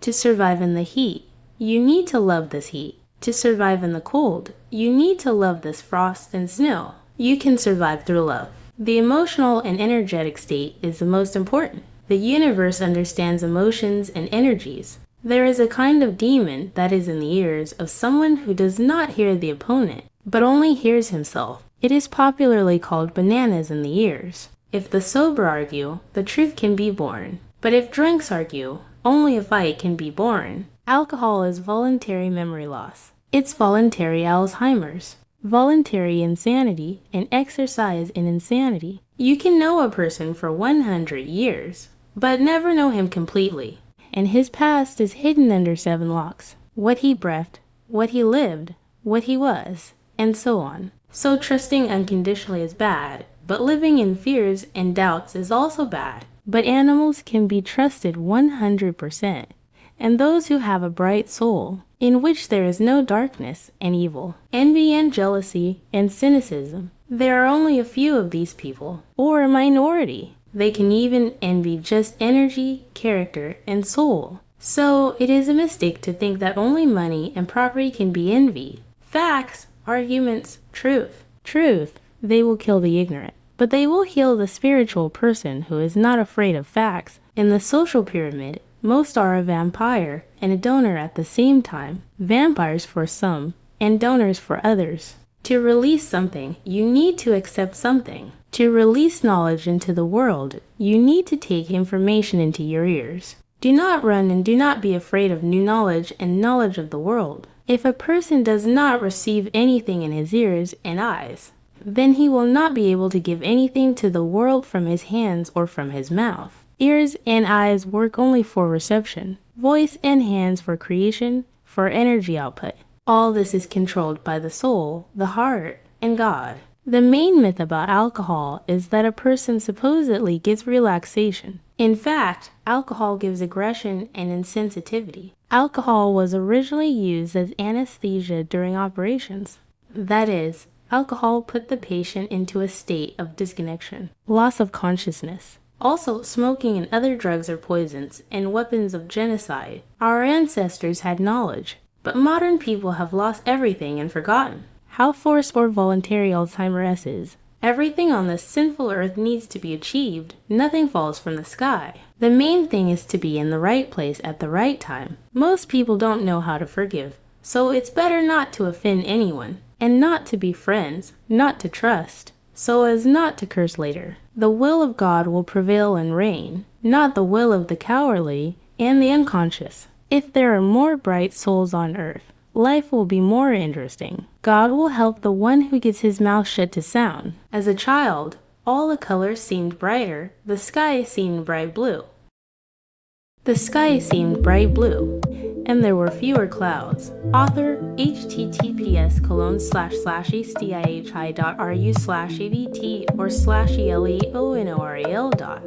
to survive in the heat, you need to love this heat. To survive in the cold, you need to love this frost and snow. You can survive through love. The emotional and energetic state is the most important. The universe understands emotions and energies. There is a kind of demon that is in the ears of someone who does not hear the opponent, but only hears himself. It is popularly called bananas in the ears. If the sober argue, the truth can be born. But if drunks argue, only a fight can be born. Alcohol is voluntary memory loss. It's voluntary Alzheimer's, voluntary insanity, and exercise in insanity. You can know a person for 100 years, but never know him completely. And his past is hidden under 7 locks. What he breathed, what he lived, what he was, and so on. So trusting unconditionally is bad, but living in fears and doubts is also bad. But animals can be trusted 100%. And those who have a bright soul, in which there is no darkness and evil, envy and jealousy and cynicism, there are only a few of these people, or a minority. They can even envy just energy, character, and soul. So it is a mistake to think that only money and property can be envied. Facts, arguments, truth. Truth, they will kill the ignorant. But they will heal the spiritual person who is not afraid of facts. In the social pyramid, most are a vampire and a donor at the same time. Vampires for some, and donors for others. To release something, you need to accept something. To release knowledge into the world, you need to take information into your ears. Do not run and do not be afraid of new knowledge and knowledge of the world. If a person does not receive anything in his ears and eyes, then he will not be able to give anything to the world from his hands or from his mouth. Ears and eyes work only for reception, voice and hands for creation, for energy output. All this is controlled by the soul, the heart, and God. The main myth about alcohol is that a person supposedly gets relaxation. In fact, alcohol gives aggression and insensitivity. Alcohol was originally used as anesthesia during operations. That is, alcohol put the patient into a state of disconnection, loss of consciousness. Also, smoking and other drugs are poisons and weapons of genocide. Our ancestors had knowledge, but modern people have lost everything and forgotten. How forced or voluntary Alzheimer's is. Everything on this sinful earth needs to be achieved. Nothing falls from the sky. The main thing is to be in the right place at the right time. Most people don't know how to forgive, so it's better not to offend anyone, and not to be friends, not to trust, so as not to curse later. The will of God will prevail and reign, not the will of the cowardly and the unconscious. If there are more bright souls on earth, life will be more interesting. God will help the one who gets his mouth shut to sound. As a child, all the colors seemed brighter. The sky seemed bright blue. The sky seemed bright blue, and there were fewer clouds. Author https://acdihi.ru/adt or /eleonoral.